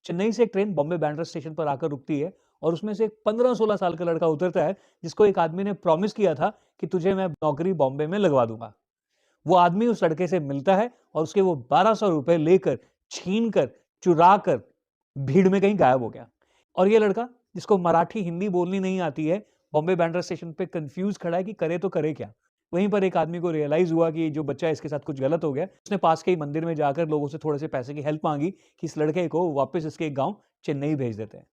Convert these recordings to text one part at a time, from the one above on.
चेन्नई से एक train Bombay Bandra station पर आकर रुकती है और उसमें से एक 15-16 साल का लड़का उतरता है जिसको एक आदमी ने प्रॉमिस किया था कि तुझे मैं नौकरी बॉम्बे में लगवा दूंगा। वो आदमी उस लड़के से मिलता है और उसके वो 1200 रुपए लेकर, छीन कर, चुरा कर भीड़ में कहीं गायब हो गया। और ये लड़का जिसको मराठी हिंदी बोलनी नहीं आती है, बॉम्बे बैंड्रा स्टेशन पे कंफ्यूज खड़ा है कि करे तो करे क्या। वहीं पर एक आदमी को रियलाइज हुआ कि जो बच्चा है इसके साथ कुछ गलत हो गया। उसने पास के ही मंदिर में जाकर लोगों से थोड़े से पैसे की हेल्प मांगी कि इस लड़के को वापस इसके गांव चेन्नई भेज देते हैं।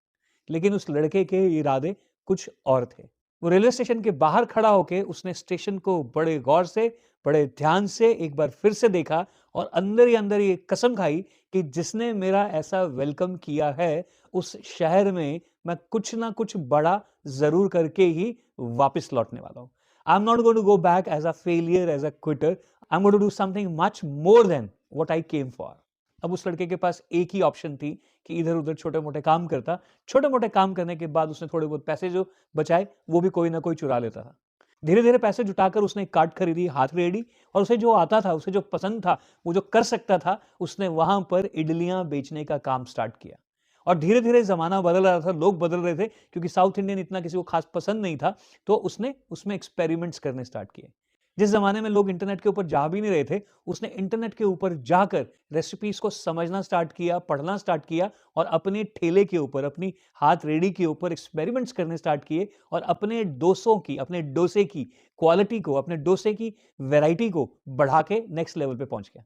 लेकिन उस लड़के के इरादे कुछ और थे। वो रेलवे स्टेशन के बाहर खड़ा होके उसने स्टेशन को बड़े गौर से, बड़े ध्यान से एक बार फिर से देखा और अंदर ही अंदर ये कसम खाई कि जिसने मेरा ऐसा वेलकम किया है, उस शहर में मैं कुछ ना कुछ बड़ा ज़रूर करके ही वापस लौटने वाला हूँ। I am not going to go back as a failure, as a quitter. I am going to do something much more than what I came for. अब उस लड़के के पास एक ही ऑप्शन थी कि इधर-उधर छोटे-मोटे काम करता। छोटे-मोटे काम करने के बाद उसने थोड़े बहुत पैसे जो बचाए, वो भी कोई ना कोई चुरा लेता था। धीरे-धीरे पैसे जुटाकर उसने एक कार्ट खरीदी, हाथ रेडी, और उसे जो आता था, उसे जो पसंद था, वो जो कर सकता था, उसने वहाँ पर इडलियाँ बेचने का काम स्टार्ट किया। और धीरे-धीरे ज़माना बदल रहा था, लोग बदल रहे थे क्योंकि साउथ इंडियन इतना किसी को खास पसंद नहीं था, तो उसने उसमें एक्सपेरिमेंट्स करने स्टार्ट किए। जिस ज़माने में लोग इंटरनेट के ऊपर जा भी नहीं रहे थे, उसने इंटरनेट के ऊपर जाकर रेसिपीज़ को समझना स्टार्ट किया, पढ़ना स्टार्ट किया और अपने ठेले के ऊपर, अपनी हाथ रेडी के ऊपर एक्सपेरिमेंट्स करने स्टार्ट किए और अपने डोसों की, अपने डोसे की क्वालिटी को, अपने डोसे की वैरायटी को बढ़ा के नेक्स्ट लेवल पे पहुँच गया।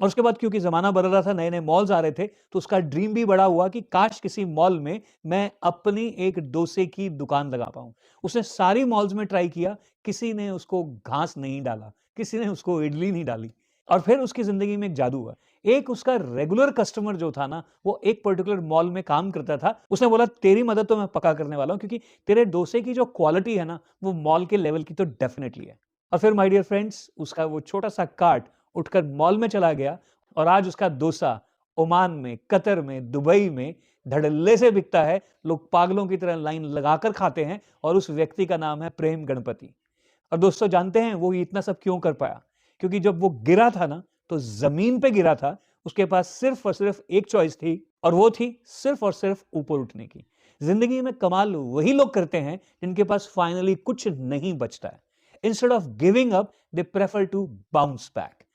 और उसके बाद क्योंकि ज़माना बदल रहा था, नए-नए मॉल्स आ रहे थे, तो उसका ड्रीम भी बड़ा हुआ कि काश किसी मॉल में मैं अपनी एक डोसे की दुकान लगा पाऊँ। उसने सारी मॉल्स में ट्राई किया, किसी ने उसको घास नहीं डाला, किसी ने उसको इडली नहीं डाली। और फिर उसकी ज़िंदगी में एक जादू हुआ। एक उसका रेगुलर कस्टमर जो था ना, वो एक पर्टिकुलर मॉल में काम करता था। उसने बोला, "तेरी मदद तो मैं पक्का करने वाला हूँ क्योंकि तेरे डोसे की जो क्वालिटी है ना, वो मॉल के लेवल की तो डेफ़िनिटली है।" और फिर माय डियर फ्रेंड्स, उसका वो छोटा-सा कार्ट उठकर मॉल में चला गया और आज उसका डोसा ओमान में, कतर में, दुबई में धड़ल्ले से बिकता है। लोग पागलों की तरह लाइन लगाकर खाते हैं और उस व्यक्ति का नाम है प्रेम गणपति। और दोस्तों जानते हैं वो इतना सब क्यों कर पाया? क्योंकि जब वो गिरा था ना, तो ज़मीन पे गिरा था, उसके पास सिर्फ़ और सिर्फ़ एक चॉइस थी और वो थी सिर्फ़ और सिर्फ़ ऊपर उठने की। ज़िंदगी में कमाल वही लोग करते हैं जिनके पास फाइनली कुछ नहीं बचता है। Instead of giving up, they prefer to bounce back.